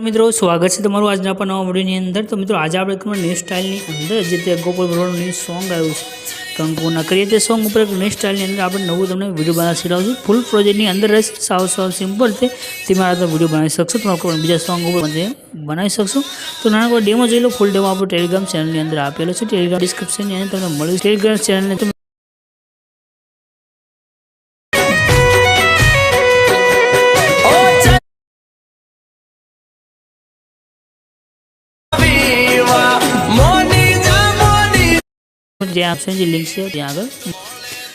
मित्रों स्वागत है तमारू आज नवा विडियोनी अंदर। तो मित्रों आज आप न्यू स्टाइल अंदर जे गोपाल भरवाड़ न्यू सॉन्ग आयु कंकु न करिए ते सॉन्ग पर न्यू स्टाइल अंदर आप नवू तमने विडियो बना शीखवाड़ू फूल प्रोजेक्ट अंदर रहे साव साव सिंपल थे विडियो बनाई सकशो तुम्हारे बीजा सॉन्ग पर बनाई सकशो। तो नाना कोई डेमो जो लो फूल डेमो आप टेलिग्राम चैनल अंदर आपेलो है। टेलिग्राम डिस्क्रिप्शन तमने मळी टेलिग्राम चैनल ने ऑप्शन लिंक है त्या आगे।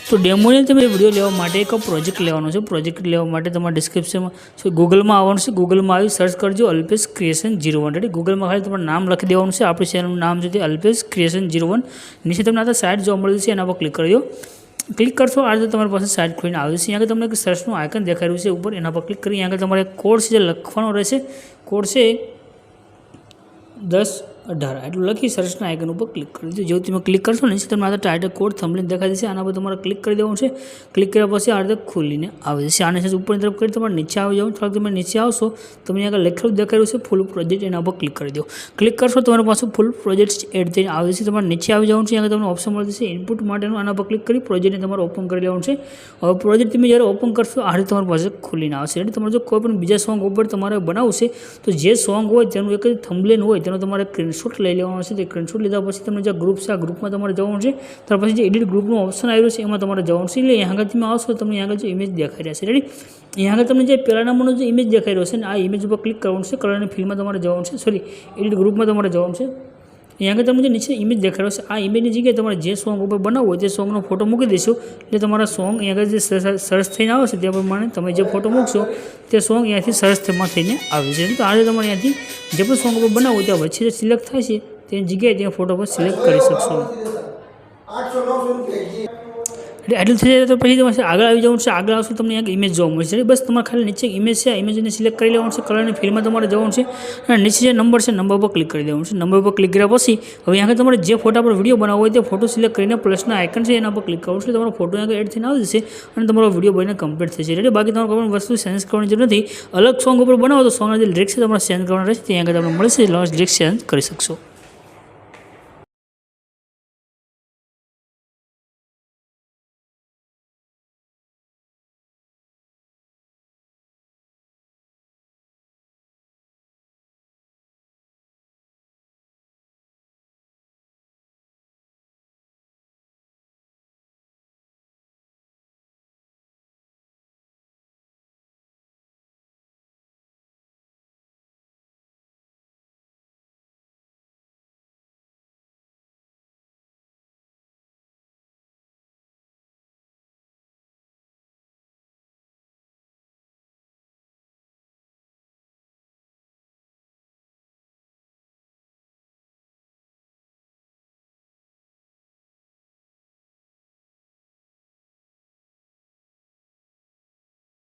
तो डेमो ने तमे विडियो लेवा माटे एक प्रोजेक्ट लेवानो छे। प्रोजेक्ट लेवा माटे तमारे डिस्क्रिप्शन में गूगल में आववानुं छे। गूगल में आवी सर्च करजो अल्पेश क्रिएशन 01। रेडी गूगल में खाली तमारुं नाम लखी देवानुं छे। आपणी चेनलनुं नाम छे अल्पेश क्रिएशन 01। नीचे तमने आ साइट जोवा मळी छे एना पर क्लिक करजो। क्लिक करशो आज तमारी पासे साइट खोलीने आवी छे। अहींया तमने एक सर्चनुं आइकन देखाई रह्युं छे उपर एना पर क्लिक करी अहींया तमारे कोड छे लखवानो रहेशे। कोड छे 1018 एटलुं लखी सर्चना आइकन पर क्लिक कर दीजिए। जो तुम क्लिक करशो नीचे तमने आ टाइटल कोड थंबनेल देखाई देशे। आना पर तमारे क्लिक कर देवानुं छे। क्लिक कर्या पछी आ रीते खोलीने आवी जशे। आने से ऊपर तरफ करी तमारे नीचे आवी जाओ। थोड़ा तमे नीचे आवशो तमने आगे लखेलुं देखाई रह्युं छे फूल प्रोजेक्ट एना पर क्लिक कर दो। क्लिक करशो तमारी पासे फूल प्रोजेक्ट एड थईने आवी जशे। तमारे नीचे आवी जावनुं छे। आगे तमने ऑप्शन मळी जशे इनपुट माटेनुं। आना पर क्लिक करी प्रोजेक्टने तमारे ओपन करी लेवानुं छे। हवे प्रोजेक्ट तमे ज्यारे ओपन करशो आ रीते तमारी पासे खोलीने आवशे। एटले तमारे जो कोईपण बीजा सॉन्ग उपर तमारे बनाववुं छे तो जे सॉन्ग होय तेनुं एक थंबनेल होय तेनो तमारे स्क्रीनशॉट लई लेवानो छे। स्क्रीनशॉट लीधा पछी तमने जो ग्रुप है आ ग्रुप में तमारे जवानुं छे। त्यार पछी जे एडिट ग्रुपनो ऑप्शन आव्यो छे एमां तमारे जवानुं छे। એટલે અહીંયા આગળ તમે આવશો તમને અહીંયા આગળ जो इमेज देखाई रह्या छे। रेडी અહીંયા આગળ તમને જે પહેલા નંબરનો जो इमेज देखाई રહ્યો છે ને આ इमेज ઉપર क्लिक કરવાનું છે। કલરની ફિલ્ડમાં તમારે જવાનું છે। સોરી એડિટ ગ્રુપમાં તમારે જવાનું છે। અહીંયા આગળ તમને નીચે इमेज देखाई રહ્યો છે આ इमेजની જગ્યાએ તમારે જે સોંગ ઉપર બનાવવો હોય તે સોંગનો ફોટો મૂકી દેશો એટલે તમારા સોંગ અહીંયા આગળ જે સર્ચ થઈને આવે છે તે પ્રમાણે તમે જે ફોટો મૂકશો તે સોંગ અહીંયાથી સર્ચ થઈને આવે છે। તો આજે તમારે અહીંયાથી જે પણ સોંગ ઉપર બનાવવો હોય ત્યાં વચ્ચે જે સિલેક્ટ થાય છે तेनी जगह त्या फोटो पर सिलेक्ट कर सकशो। एटल थी जाए तो पछी तमारे आगे आई जाऊँ। आगे आवशो तमने एक इमेज जोवा मळशे। बस तमारे खाली नीचे इमेज है इमेज ने सिलेक्ट कर लेवानुं छे। कलर फील्ड में तमारे जवानुं छे अने नीचे जे नंबर है नंबर पर क्लिक कर देवानुं छे। नंबर पर क्लिक कर्या पछी हवे आगे तमारे जे फोटा पर विडियो बनाववो होय ते फोटो सिलेक्ट करीने प्लसना आइकन छे एना पर क्लिक करवानुं छे। तमारो फोटो आगे एड थईने आवई जशे अने तमारो विडियो बनीने कम्प्लीट थशे। रेडी बाकी तमारे कोई वस्तु चेन्ज करवानी जरूर नथी। अलग सॉन्ग पर बनावो तो सॉन्गना जे लिरिक्स छे तमारे चेन्ज करवाना रहेशे। त्यां आगे तमने मळशे लिरिक्स चेन्ज करी शकशो।